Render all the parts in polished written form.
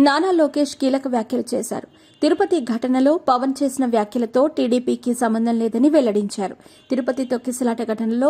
నానా లోకేష్ కీలక వ్యాఖ్యలు చేశారు. తిరుపతి ఘటనలో పవన్ చేసిన వ్యాఖ్యలతో టీడీపీకి సంబంధం లేదని వెల్లడించారు. తిరుపతి తొక్కిసలాట ఘటనలో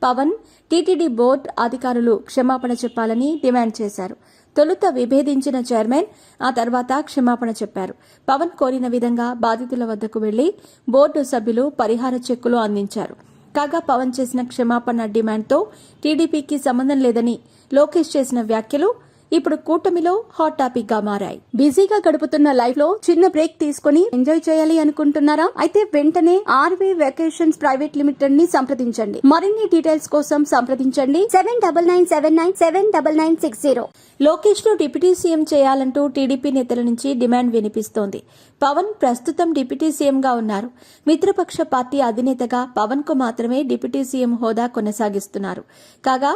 పవన్, టీటీడీ బోర్డు అధికారులు క్షమాపణ చెప్పాలని డిమాండ్ చేశారు. తొలుత విభేదించిన చైర్మన్ ఆ తర్వాత క్షమాపణ చెప్పారు. పవన్ కోరిన విధంగా బాధితుల వద్దకు వెళ్లి బోర్డు సభ్యులు పరిహార చెక్కులు అందించారు. కాగా పవన్ చేసిన క్షమాపణ డిమాండ్తో టీడీపీకి సంబంధం లేదని లోకేష్ చేసిన వ్యాఖ్యలు ఇప్పుడు కూటమిలో హాట్ టాపిక్ గా మారాయి. బిజీగా గడుపుతున్న లైఫ్ లో చిన్న బ్రేక్ తీసుకుని ఎంజాయ్ చేయాలి అనుకుంటున్నారా? అయితే వెంటనే ఆర్వీ వెకేషన్స్ ప్రైవేట్ లిమిటెడ్ ని సంప్రదించండి. మరిన్ని డీటెయిల్స్ కోసం సంప్రదించండి 7997979960. లోకేష్ ను డిప్యూటీ సీఎం చేయాలంటూ టీడీపీ నేతల నుంచి డిమాండ్ వినిపిస్తోంది. పవన్ ప్రస్తుతం డిప్యూటీ సీఎంగా ఉన్నారు. మిత్రపక్ష పార్టీ అధినేతగా పవన్ కు మాత్రమే డిప్యూటీ సీఎం హోదా కొనసాగిస్తున్నారు. కాగా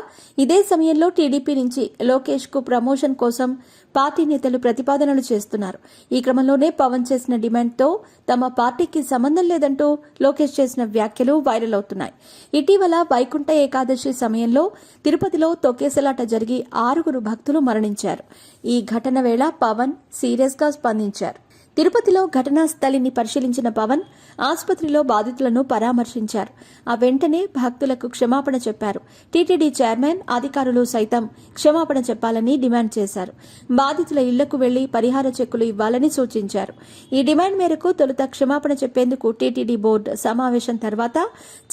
ఇదే సమయంలో టీడీపీ నుంచి లోకేష్ కు ప్రమోషన్ కోసం పార్టీ నేతలు ప్రతిపాదనలు చేస్తున్నారు. ఈ క్రమంలోనే పవన్ చేసిన డిమాండ్తో తమ పార్టీకి సంబంధం లేదంటూ లోకేష్ చేసిన వ్యాఖ్యలు వైరల్ అవుతున్నాయి. ఇటీవల వైకుంఠ ఏకాదశి సమయంలో తిరుపతిలో తొక్కేసలాట జరిగి 6 భక్తులు మరణించారు. ఈ ఘటన వేళ పవన్ సీరియస్ గా స్పందించారు. తిరుపతిలో ఘటనా స్థలిని పరిశీలించిన పవన్ ఆసుపత్రిలో బాధితులను పరామర్శించారు. ఆ వెంటనే భక్తులకు క్షమాపణ చెప్పారు. టీటీడీ చైర్మన్, అధికారులు సైతం క్షమాపణ చెప్పాలని డిమాండ్ చేశారు. బాధితుల ఇళ్లకు వెళ్లి పరిహార చెక్కులు ఇవ్వాలని సూచించారు. ఈ డిమాండ్ మేరకు తొలుత క్షమాపణ చెప్పేందుకు టీటీడీ బోర్డు సమావేశం తర్వాత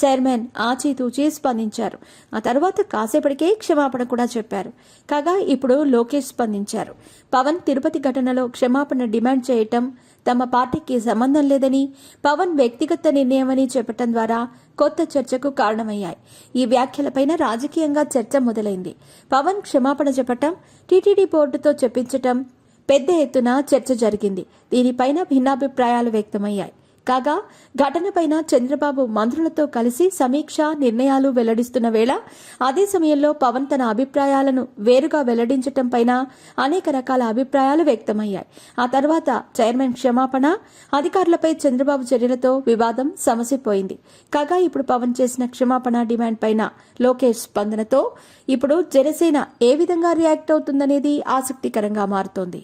చైర్మన్ ఆచితూచి స్పందించారు. ఆ తర్వాత కాసేపటికే క్షమాపణ కూడా చెప్పారు. కాగా ఇప్పుడు లోకేష్ స్పందించారు. పవన్ తిరుపతి ఘటనలో క్షమాపణ డిమాండ్ చేయటం తమ పార్టీకి సంబంధం లేదని, పవన్ వ్యక్తిగత నిర్ణయమని చెప్పటం ద్వారా కొత్త చర్చకు కారణమయ్యాయి. ఈ వ్యాఖ్యలపైన రాజకీయంగా చర్చ మొదలైంది. పవన్ క్షమాపణ చెప్పటం, టీటీడీ బోర్డుతో చెప్పించటం పెద్ద ఎత్తున చర్చ జరిగింది. దీనిపైన భిన్నాభిప్రాయాలు వ్యక్తమయ్యాయి. కాగా ఘటనపైన చంద్రబాబు మంత్రులతో కలిసి సమీక్ష నిర్ణయాలు వెల్లడిస్తున్న వేళ అదే సమయంలో పవన్ తన అభిప్రాయాలను వేరుగా వెల్లడించటంపైన అనేక రకాల అభిప్రాయాలు వ్యక్తమయ్యాయి. ఆ తర్వాత చైర్మన్ క్షమాపణ, అధికారులపై చంద్రబాబు చర్యలతో వివాదం సమసిపోయింది. కాగా ఇప్పుడు పవన్ చేసిన క్షమాపణ డిమాండ్ పైన లోకేష్ స్పందనతో ఇప్పుడు జనసేన ఏ విధంగా రియాక్ట్ అవుతుందనేది ఆసక్తికరంగా మారుతోంది.